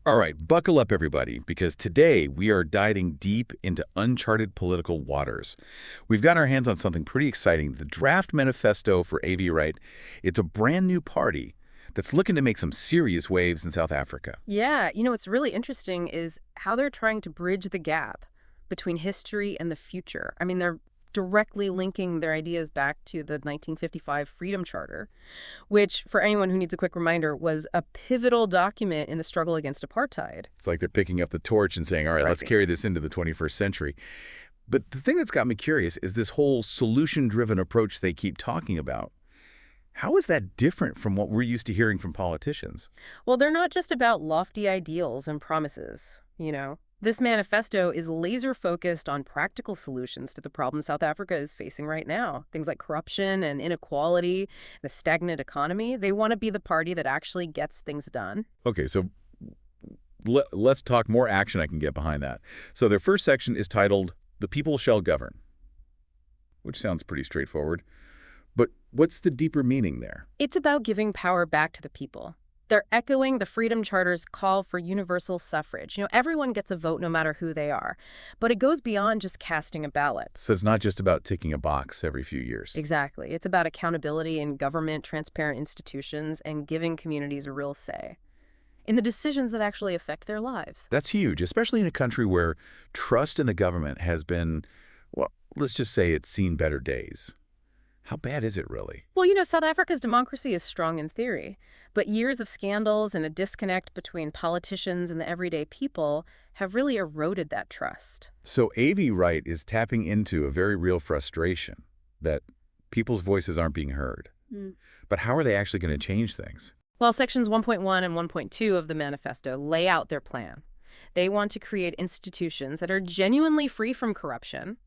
All right, buckle up, everybody, because today we are diving deep into uncharted political waters. We've got our hands on something pretty exciting, the draft manifesto for AVRight. It's a brand new party that's looking to make some serious waves in South Africa. Yeah, what's really interesting is how they're trying to bridge the gap between history and the future. I mean, they're directly linking their ideas back to the 1955 Freedom Charter, which, for anyone who needs a quick reminder, was a pivotal document in the struggle against apartheid. It's like they're picking up the torch and saying, all right, let's Right. carry this into the 21st century. But the thing that's got me curious is this whole solution-driven approach they keep talking about. How is that different from what we're used to hearing from politicians? Well, they're not just about lofty ideals and promises. This manifesto is laser focused on practical solutions to the problems South Africa is facing right now. Things like corruption and inequality, and a stagnant economy. They want to be the party that actually gets things done. Okay, so let's talk more action I can get behind that. So their first section is titled, The People Shall Govern, which sounds pretty straightforward. But what's the deeper meaning there? It's about giving power back to the people. They're echoing the Freedom Charter's call for universal suffrage. Everyone gets a vote no matter who they are. But it goes beyond just casting a ballot. So it's not just about ticking a box every few years. Exactly. It's about accountability in government, transparent institutions, and giving communities a real say in the decisions that actually affect their lives. That's huge, especially in a country where trust in the government has been, well, let's just say it's seen better days. How bad is it really? Well, South Africa's democracy is strong in theory, but years of scandals and a disconnect between politicians and the everyday people have really eroded that trust. So AVRight is tapping into a very real frustration that people's voices aren't being heard. Mm. But how are they actually going to change things? Well, sections 1.1 and 1.2 of the manifesto lay out their plan. They want to create institutions that are genuinely free from corruption,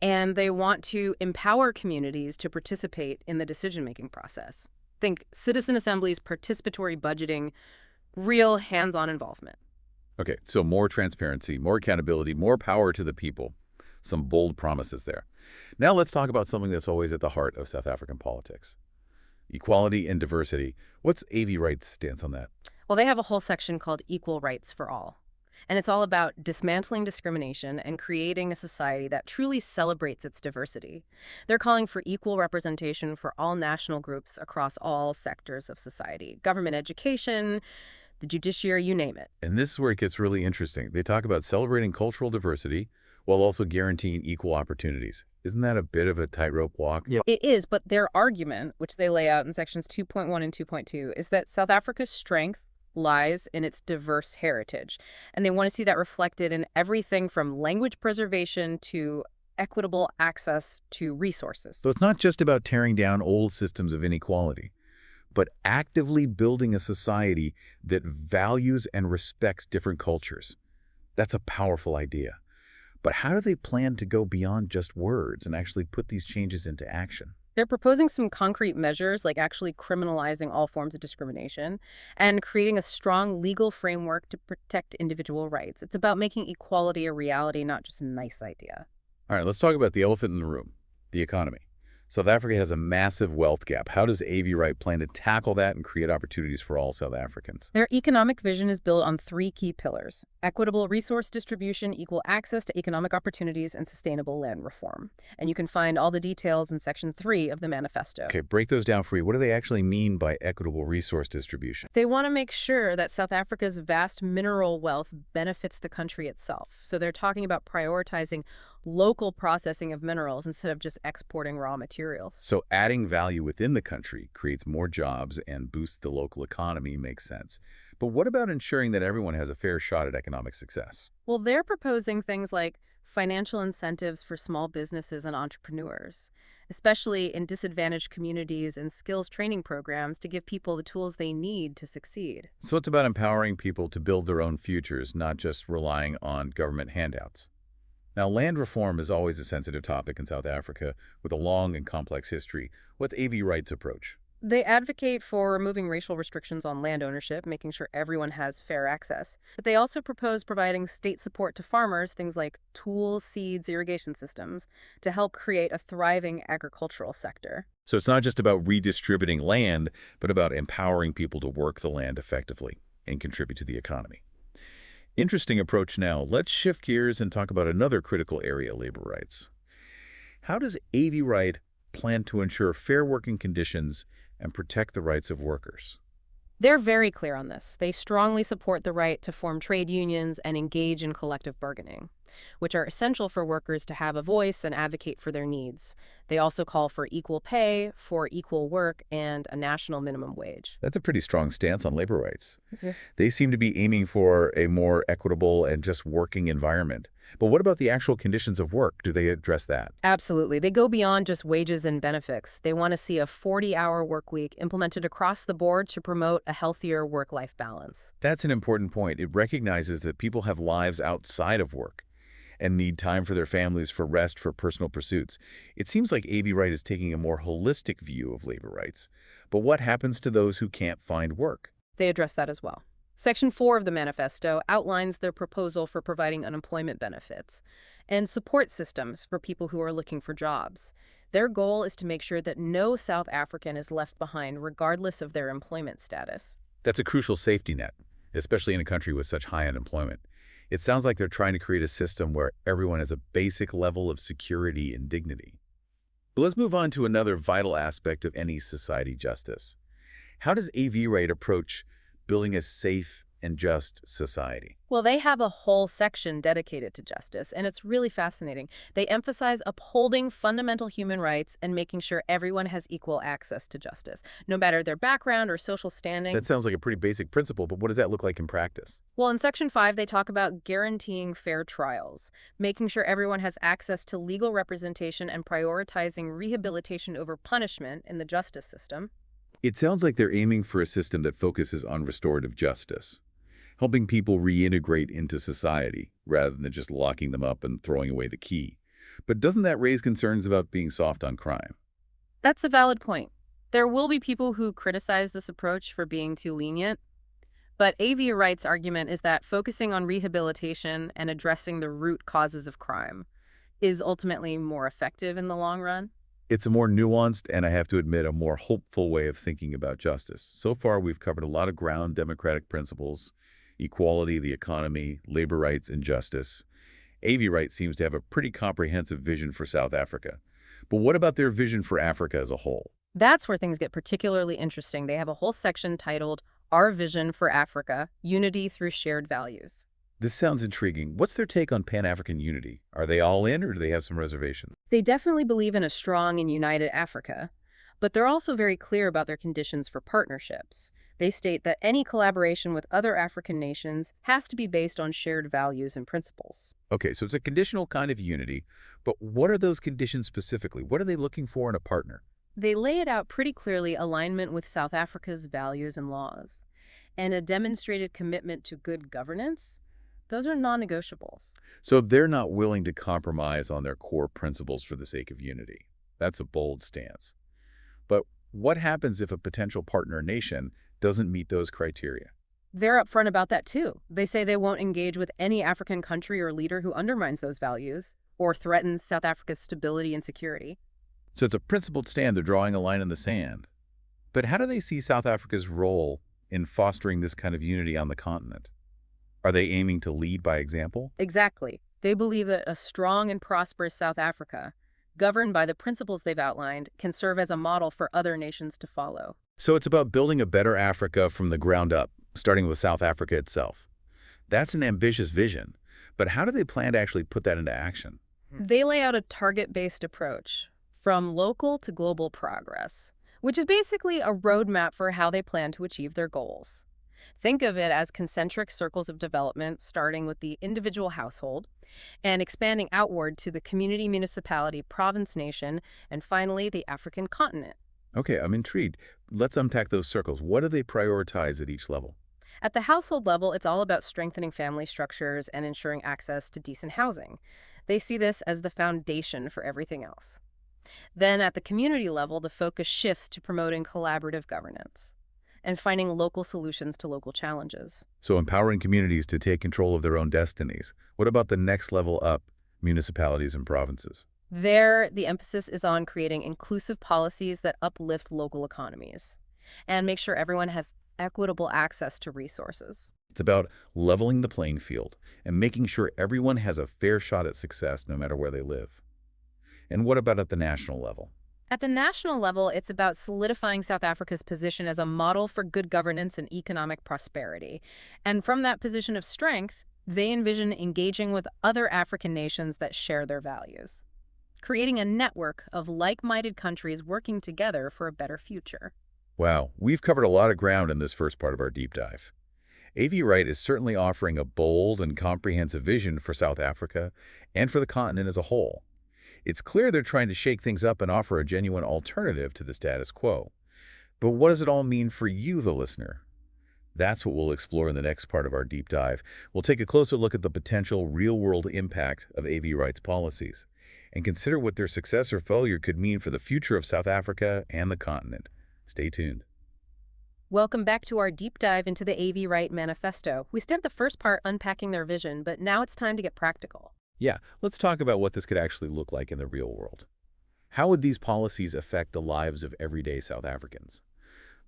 and they want to empower communities to participate in the decision-making process. Think citizen assemblies, participatory budgeting, real hands-on involvement. Okay, so more transparency, more accountability, more power to the people. Some bold promises there. Now let's talk about something that's always at the heart of South African politics. Equality and diversity. What's AVRight's stance on that? Well, they have a whole section called Equal Rights for All. And it's all about dismantling discrimination and creating a society that truly celebrates its diversity. They're calling for equal representation for all national groups across all sectors of society. Government, education, the judiciary, you name it. And this is where it gets really interesting. They talk about celebrating cultural diversity while also guaranteeing equal opportunities. Isn't that a bit of a tightrope walk? Yeah. It is, but their argument, which they lay out in sections 2.1 and 2.2, is that South Africa's strength lies in its diverse heritage. And they want to see that reflected in everything from language preservation to equitable access to resources. So it's not just about tearing down old systems of inequality, but actively building a society that values and respects different cultures. That's a powerful idea. But how do they plan to go beyond just words and actually put these changes into action? They're proposing some concrete measures, like actually criminalizing all forms of discrimination and creating a strong legal framework to protect individual rights. It's about making equality a reality, not just a nice idea. All right, let's talk about the elephant in the room, the economy. South Africa has a massive wealth gap. How does AVRight plan to tackle that and create opportunities for all South Africans? Their economic vision is built on three key pillars: equitable resource distribution, equal access to economic opportunities, and sustainable land reform. And you can find all the details in Section 3 of the manifesto. Okay, break those down for me. What do they actually mean by equitable resource distribution? They want to make sure that South Africa's vast mineral wealth benefits the country itself. So they're talking about prioritizing local processing of minerals instead of just exporting raw materials. So adding value within the country creates more jobs and boosts the local economy makes sense. But what about ensuring that everyone has a fair shot at economic success? Well, they're proposing things like financial incentives for small businesses and entrepreneurs, especially in disadvantaged communities, and skills training programs to give people the tools they need to succeed. So it's about empowering people to build their own futures, not just relying on government handouts. Now, land reform is always a sensitive topic in South Africa with a long and complex history. What's AVRight's approach? They advocate for removing racial restrictions on land ownership, making sure everyone has fair access. But they also propose providing state support to farmers, things like tools, seeds, irrigation systems, to help create a thriving agricultural sector. So it's not just about redistributing land, but about empowering people to work the land effectively. and contribute to the economy. Interesting approach now. Let's shift gears and talk about another critical area, labor rights. How does AVRight plan to ensure fair working conditions and protect the rights of workers? They're very clear on this. They strongly support the right to form trade unions and engage in collective bargaining, which are essential for workers to have a voice and advocate for their needs. They also call for equal pay for equal work and a national minimum wage. That's a pretty strong stance on labor rights. Yeah. They seem to be aiming for a more equitable and just working environment. But what about the actual conditions of work? Do they address that? Absolutely. They go beyond just wages and benefits. They want to see a 40-hour work week implemented across the board to promote a healthier work-life balance. That's an important point. It recognizes that people have lives outside of work and need time for their families, for rest, for personal pursuits. It seems like AVRight is taking a more holistic view of labor rights. But what happens to those who can't find work? They address that as well. Section 4 of the manifesto outlines their proposal for providing unemployment benefits and support systems for people who are looking for jobs. Their goal is to make sure that no South African is left behind regardless of their employment status. That's a crucial safety net, especially in a country with such high unemployment. It sounds like they're trying to create a system where everyone has a basic level of security and dignity. But let's move on to another vital aspect of any society: justice. How does AVRight approach building a safe and just society? Well, they have a whole section dedicated to justice, and it's really fascinating. They emphasize upholding fundamental human rights and making sure everyone has equal access to justice, no matter their background or social standing. That sounds like a pretty basic principle, but what does that look like in practice? Well, in Section 5, they talk about guaranteeing fair trials, making sure everyone has access to legal representation, and prioritizing rehabilitation over punishment in the justice system. It sounds like they're aiming for a system that focuses on restorative justice, helping people reintegrate into society rather than just locking them up and throwing away the key. But doesn't that raise concerns about being soft on crime? That's a valid point. There will be people who criticize this approach for being too lenient, but AVRight's argument is that focusing on rehabilitation and addressing the root causes of crime is ultimately more effective in the long run. It's a more nuanced and, I have to admit, a more hopeful way of thinking about justice. So far, we've covered a lot of ground: democratic principles, equality, the economy, labor rights, and justice. AVRight seems to have a pretty comprehensive vision for South Africa. But what about their vision for Africa as a whole? That's where things get particularly interesting. They have a whole section titled Our Vision for Africa, Unity Through Shared Values. This sounds intriguing. What's their take on Pan-African unity? Are they all in, or do they have some reservations? They definitely believe in a strong and united Africa, but they're also very clear about their conditions for partnerships. They state that any collaboration with other African nations has to be based on shared values and principles. Okay, so it's a conditional kind of unity, but what are those conditions specifically? What are they looking for in a partner? They lay it out pretty clearly: alignment with South Africa's values and laws, and a demonstrated commitment to good governance. Those are non-negotiables. So they're not willing to compromise on their core principles for the sake of unity. That's a bold stance. But what happens if a potential partner nation doesn't meet those criteria? They're upfront about that too. They say they won't engage with any African country or leader who undermines those values or threatens South Africa's stability and security. So it's a principled stand. They're drawing a line in the sand. But how do they see South Africa's role in fostering this kind of unity on the continent? Are they aiming to lead by example? Exactly. They believe that a strong and prosperous South Africa, governed by the principles they've outlined, can serve as a model for other nations to follow. So it's about building a better Africa from the ground up, starting with South Africa itself. That's an ambitious vision, but how do they plan to actually put that into action? They lay out a target-based approach, from local to global progress, which is basically a roadmap for how they plan to achieve their goals. Think of it as concentric circles of development, starting with the individual household and expanding outward to the community, municipality, province, nation, and finally the African continent. Okay, I'm intrigued. Let's unpack those circles. What do they prioritize at each level? At the household level, it's all about strengthening family structures and ensuring access to decent housing. They see this as the foundation for everything else. Then at the community level, the focus shifts to promoting collaborative governance and finding local solutions to local challenges. So empowering communities to take control of their own destinies. What about the next level up, municipalities and provinces? There, the emphasis is on creating inclusive policies that uplift local economies and make sure everyone has equitable access to resources. It's about leveling the playing field and making sure everyone has a fair shot at success no matter where they live. And what about at the national level? At the national level, it's about solidifying South Africa's position as a model for good governance and economic prosperity. And from that position of strength, they envision engaging with other African nations that share their values, creating a network of like-minded countries working together for a better future. Wow, we've covered a lot of ground in this first part of our deep dive. AVRight is certainly offering a bold and comprehensive vision for South Africa and for the continent as a whole. It's clear they're trying to shake things up and offer a genuine alternative to the status quo. But what does it all mean for you, the listener? That's what we'll explore in the next part of our deep dive. We'll take a closer look at the potential real-world impact of AVRight's policies and consider what their success or failure could mean for the future of South Africa and the continent. Stay tuned. Welcome back to our deep dive into the AVRight Manifesto. We spent the first part unpacking their vision, but now it's time to get practical. Yeah, let's talk about what this could actually look like in the real world. How would these policies affect the lives of everyday South Africans?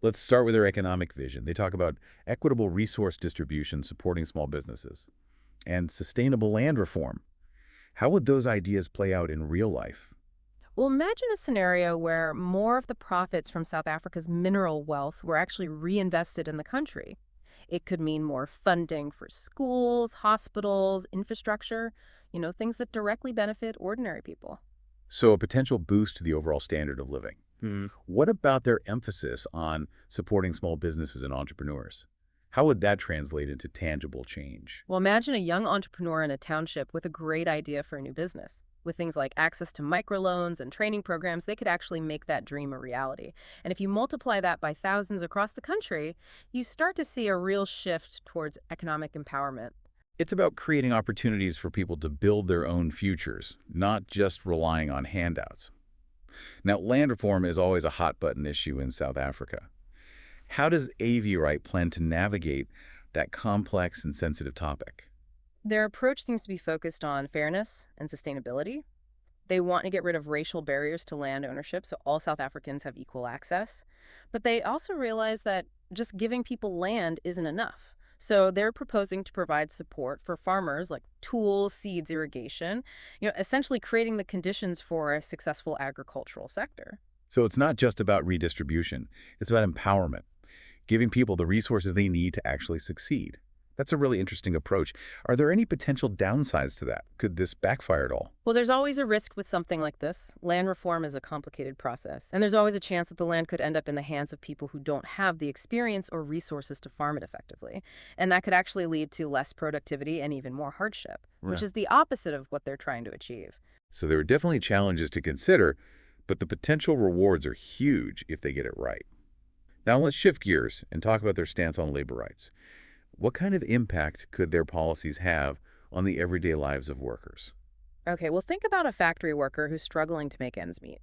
Let's start with their economic vision. They talk about equitable resource distribution supporting small businesses and sustainable land reform. How would those ideas play out in real life? Well, imagine a scenario where more of the profits from South Africa's mineral wealth were actually reinvested in the country. It could mean more funding for schools, hospitals, infrastructure, things that directly benefit ordinary people. So a potential boost to the overall standard of living. What about their emphasis on supporting small businesses and entrepreneurs? How would that translate into tangible change? Well, imagine a young entrepreneur in a township with a great idea for a new business. With things like access to microloans and training programs, they could actually make that dream a reality. And if you multiply that by thousands across the country, you start to see a real shift towards economic empowerment. It's about creating opportunities for people to build their own futures, not just relying on handouts. Now, land reform is always a hot-button issue in South Africa. How does AVRight plan to navigate that complex and sensitive topic? Their approach seems to be focused on fairness and sustainability. They want to get rid of racial barriers to land ownership so all South Africans have equal access. But they also realize that just giving people land isn't enough. So they're proposing to provide support for farmers like tools, seeds, irrigation, essentially creating the conditions for a successful agricultural sector. So it's not just about redistribution, it's about empowerment, giving people the resources they need to actually succeed. That's a really interesting approach. Are there any potential downsides to that? Could this backfire at all? Well, there's always a risk with something like this. Land reform is a complicated process, and there's always a chance that the land could end up in the hands of people who don't have the experience or resources to farm it effectively. And that could actually lead to less productivity and even more hardship, which is the opposite of what they're trying to achieve. So there are definitely challenges to consider, but the potential rewards are huge if they get it right. Now let's shift gears and talk about their stance on labor rights. What kind of impact could their policies have on the everyday lives of workers? Okay, well, think about a factory worker who's struggling to make ends meet.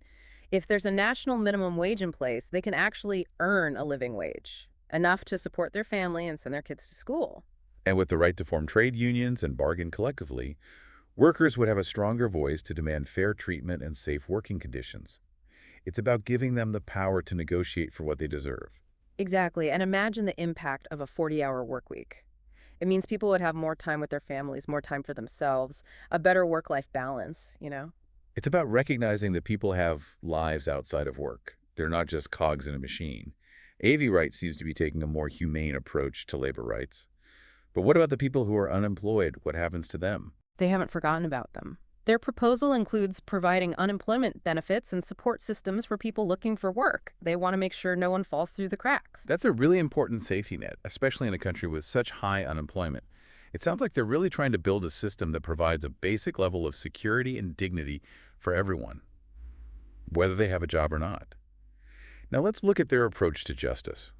If there's a national minimum wage in place, they can actually earn a living wage, enough to support their family and send their kids to school. And with the right to form trade unions and bargain collectively, workers would have a stronger voice to demand fair treatment and safe working conditions. It's about giving them the power to negotiate for what they deserve. Exactly, and imagine the impact of a 40-hour work week. It means people would have more time with their families, more time for themselves, a better work-life balance. It's about recognizing that people have lives outside of work. They're not just cogs in a machine. AVRight seems to be taking a more humane approach to labor rights. But what about the people who are unemployed? What happens to them? They haven't forgotten about them. Their proposal includes providing unemployment benefits and support systems for people looking for work. They want to make sure no one falls through the cracks. That's a really important safety net, especially in a country with such high unemployment. It sounds like they're really trying to build a system that provides a basic level of security and dignity for everyone, whether they have a job or not. Now let's look at their approach to justice.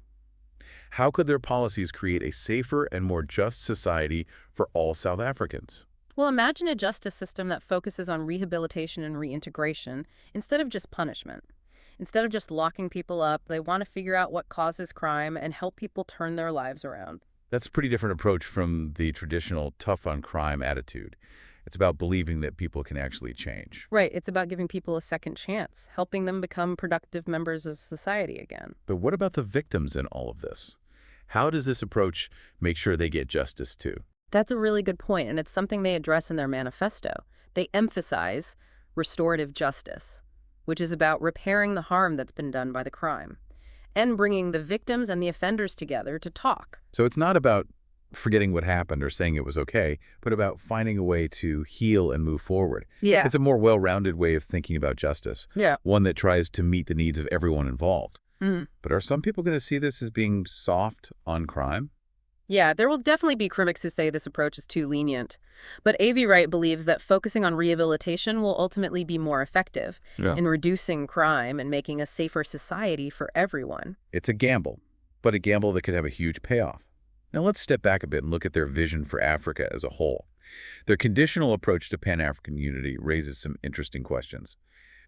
How could their policies create a safer and more just society for all South Africans? Well, imagine a justice system that focuses on rehabilitation and reintegration instead of just punishment. Instead of just locking people up, they want to figure out what causes crime and help people turn their lives around. That's a pretty different approach from the traditional tough on crime attitude. It's about believing that people can actually change. Right, it's about giving people a second chance, helping them become productive members of society again. But what about the victims in all of this? How does this approach make sure they get justice too? That's a really good point, and it's something they address in their manifesto. They emphasize restorative justice, which is about repairing the harm that's been done by the crime, and bringing the victims and the offenders together to talk. So it's not about forgetting what happened or saying it was okay, but about finding a way to heal and move forward. Yeah. It's a more well-rounded way of thinking about justice, Yeah. one that tries to meet the needs of everyone involved. Mm. But are some people going to see this as being soft on crime? Yeah, there will definitely be critics who say this approach is too lenient. But AVRight believes that focusing on rehabilitation will ultimately be more effective in reducing crime and making a safer society for everyone. It's a gamble, but a gamble that could have a huge payoff. Now let's step back a bit and look at their vision for Africa as a whole. Their conditional approach to Pan-African unity raises some interesting questions.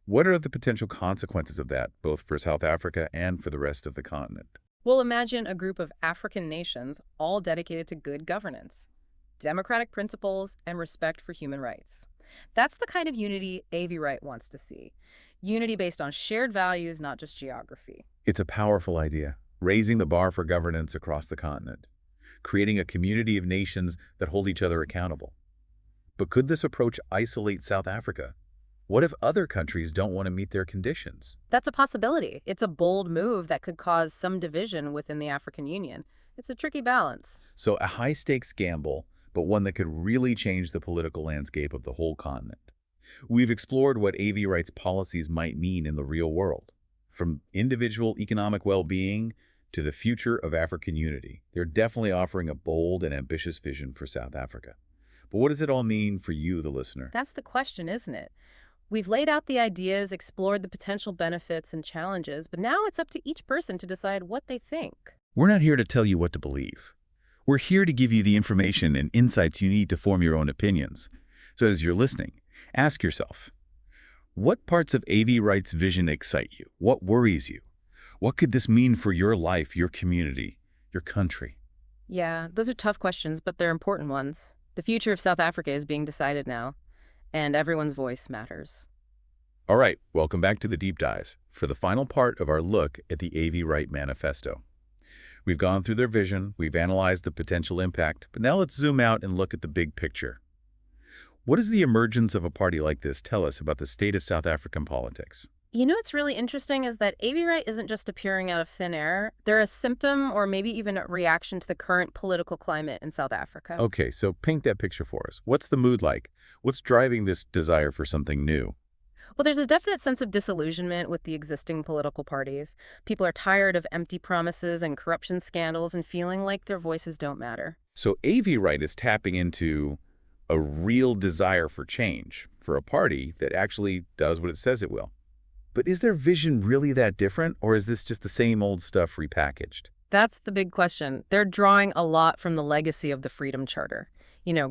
What are the potential consequences of that, both for South Africa and for the rest of the continent? Well, imagine a group of African nations all dedicated to good governance, democratic principles, and respect for human rights. That's the kind of unity AVRight wants to see. Unity based on shared values, not just geography. It's a powerful idea, raising the bar for governance across the continent, creating a community of nations that hold each other accountable. But could this approach isolate South Africa? What if other countries don't want to meet their conditions? That's a possibility. It's a bold move that could cause some division within the African Union. It's a tricky balance. So a high-stakes gamble, but one that could really change the political landscape of the whole continent. We've explored what AVRight's policies might mean in the real world, from individual economic well-being to the future of African unity. They're definitely offering a bold and ambitious vision for South Africa. But what does it all mean for you, the listener? That's the question, isn't it? We've laid out the ideas, explored the potential benefits and challenges, but now it's up to each person to decide what they think. We're not here to tell you what to believe. We're here to give you the information and insights you need to form your own opinions. So as you're listening, ask yourself, what parts of AVRight's vision excite you? What worries you? What could this mean for your life, your community, your country? Yeah, those are tough questions, but they're important ones. The future of South Africa is being decided now, and everyone's voice matters. All right, welcome back to the Deep Dives for the final part of our look at the AVRight Manifesto. We've gone through their vision, we've analyzed the potential impact, but now let's zoom out and look at the big picture. What does the emergence of a party like this tell us about the state of South African politics? You know what's really interesting is that AVRight isn't just appearing out of thin air. They're a symptom or maybe even a reaction to the current political climate in South Africa. Okay, so paint that picture for us. What's the mood like? What's driving this desire for something new? Well, there's a definite sense of disillusionment with the existing political parties. People are tired of empty promises and corruption scandals and feeling like their voices don't matter. So AVRight is tapping into a real desire for change, for a party that actually does what it says it will. But is their vision really that different, or is this just the same old stuff repackaged? That's the big question. They're drawing a lot from the legacy of the Freedom Charter,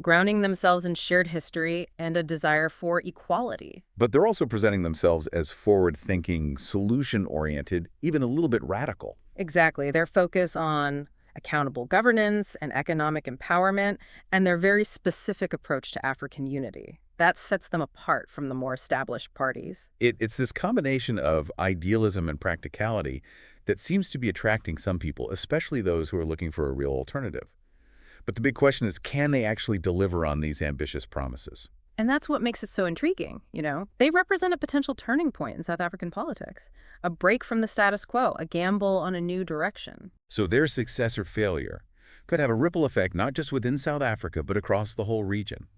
grounding themselves in shared history and a desire for equality. But they're also presenting themselves as forward-thinking, solution-oriented, even a little bit radical. Exactly. Their focus on accountable governance and economic empowerment, and their very specific approach to African unity. That sets them apart from the more established parties. It's this combination of idealism and practicality that seems to be attracting some people, especially those who are looking for a real alternative. But the big question is, can they actually deliver on these ambitious promises? And that's what makes it so intriguing, They represent a potential turning point in South African politics, a break from the status quo, a gamble on a new direction. So their success or failure could have a ripple effect not just within South Africa, but across the whole region.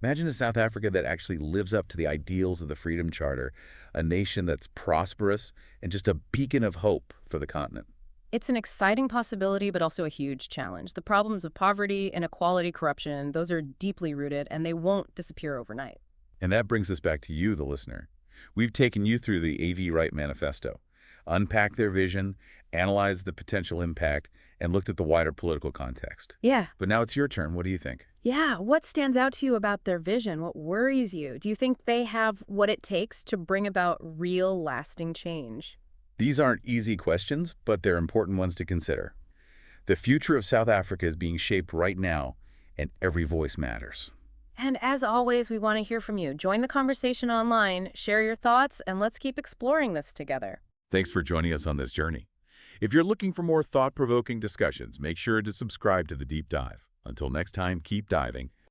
Imagine a South Africa that actually lives up to the ideals of the Freedom Charter, a nation that's prosperous and just a beacon of hope for the continent. It's an exciting possibility, but also a huge challenge. The problems of poverty, inequality, corruption, those are deeply rooted, and they won't disappear overnight. And that brings us back to you, the listener. We've taken you through the AVRight Manifesto, unpacked their vision, analyzed the potential impact, and looked at the wider political context. Yeah. But now it's your turn. What do you think? Yeah. What stands out to you about their vision? What worries you? Do you think they have what it takes to bring about real, lasting change? These aren't easy questions, but they're important ones to consider. The future of South Africa is being shaped right now, and every voice matters. And as always, we want to hear from you. Join the conversation online, share your thoughts, and let's keep exploring this together. Thanks for joining us on this journey. If you're looking for more thought-provoking discussions, make sure to subscribe to The Deep Dive. Until next time, keep diving